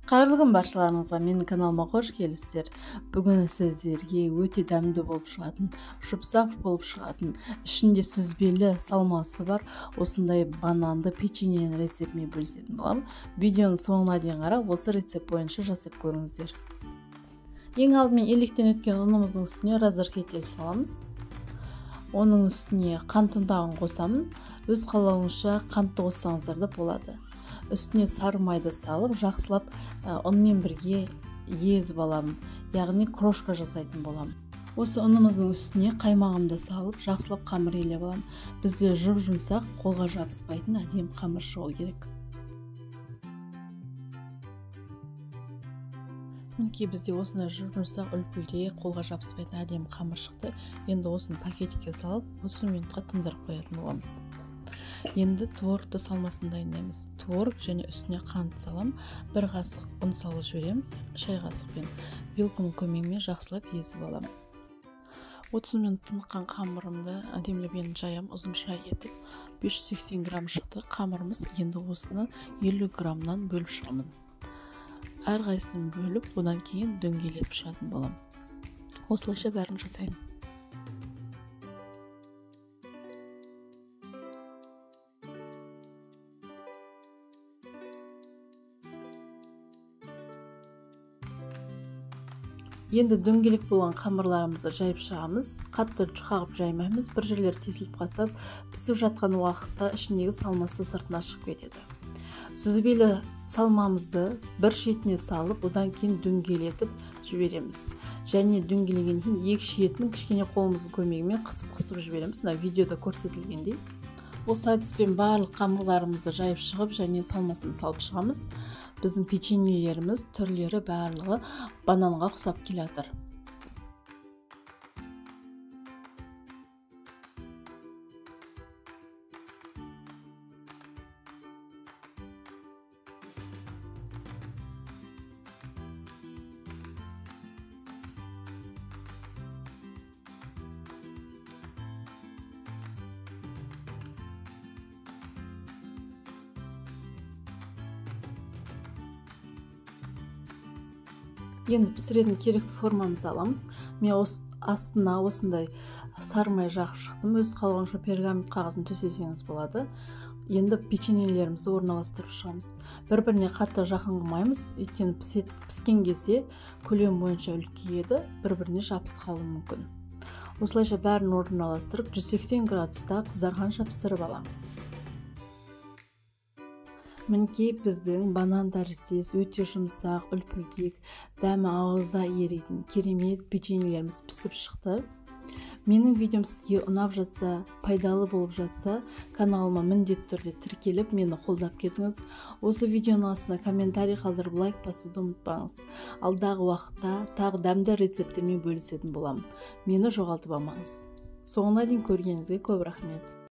Кайырлы күн баршаларыңызга, менин каналыма кош келипсиздер. Бүгүн сиздерге өтө дамдуу болуп чыгатын, шупсап болуп чыгатын, ичинде сүзбелі салмасы бар осындай бананды печеньенин рецептин менен бөлүшөтүн болом. Видеонун соңуна чейин карап, осы рецепт боюнча жасап көрүңүздөр. Эң алдымен электен өткөн унумуздун үстүнө разрыхитель салабыз. Onun üstüne kant untağını kosamın. Öz kalağınızca kantты koссаңыздар да болады. Üstüne sarı mayda салып, жақсылап онымен бірге езіп аламын. Яғни крошка жасайтын болам. Осы ұнымыздың үстіне қаймағымды салып, жақсылап қамыр елеп аламын. Бізде жұп-жұмсақ, қолға жабыспайтын әдемі қамыр шығу керек. Мінекей бізде осындай жұмсақ үлпілдей қолға жабыспайтын әдемі қамыр шықты. Енді осыны пакетикке салып, 30 минутқа тындырып қоятын боламыз. Енді творогты салмасын дайындаймыз. Творог және үстіне қант салам. 1 қасық ұн салып жіберем, шай қасықпен. Вилканың көмегімен жақсылап езіп алам. 30 минут тыныққан қамырымды әдемілеп жаям, ұзынша етіп 580 грамм шықты қамырымыз. Енді осыны 50 граммнан бөліп шығамын. Әр қайсысын бөліп, одан кейін дөңгелетіп шығатын болам. Осылайша бәрін жасаймын. Енді дөңгелек болған қамырларымызды жайып шығамыз. Қатты жұқағып жаймаймыз. Бір жерлер тесіліп қалса, пісіп жатқан уақытта ішіндегі салмасы сыртына шығып кетеді. Сүзбелі салмамызды бір шетіне салып, одан кейін дөңгелетіп жібереміз. Және дөңгелеген кейін екі шетін кішкене қолымыздың көмегімен қысып жібереміз. Мына видеода көрсетілгендей. Осы әдіспен барлық қамырларымызды жайып шығып, және салмасын салып шығамыз. Біздің печеньелеріміз түрлері барлығы бананға ұқсап келатыр. Енді пісіретін керекті формамызды аламыз. Мен астына осындай сары май жағып шықтым. Өз қалғанша пергамент қағазын төсесеңіз болады. Енді печеньелерімізді орналастырып шығамыз. Бір-біріне қатты жақын қылмаймыз. Өйткені піскен кезде көлем бойынша үлкейеді, бір-біріне жабысып қалуы мүмкін. Осылайша бәрін орналастырып 180 градуста қызарғанша пісіріп аламыз. Мінекей біздің банан тәріздес, өте жұмсақ, үлпілдек, дәмі ауызда еритін керемет печеньелеріміз пісіп шықты. Менің видеом сізге ұнап жатса, пайдалы болып жатса, каналыма міндетті түрде тіркеліп, мені қолдап кетіңіз. Осы видеоның астына комментарий қалдырып, лайк басуды ұмытпаңыз. Алдағы уақытта тағы дәмді рецепттермен бөлісетін болам. Мені жоғалтып алмаңыз. Соңына дейін көргеніңізге көп рахмет.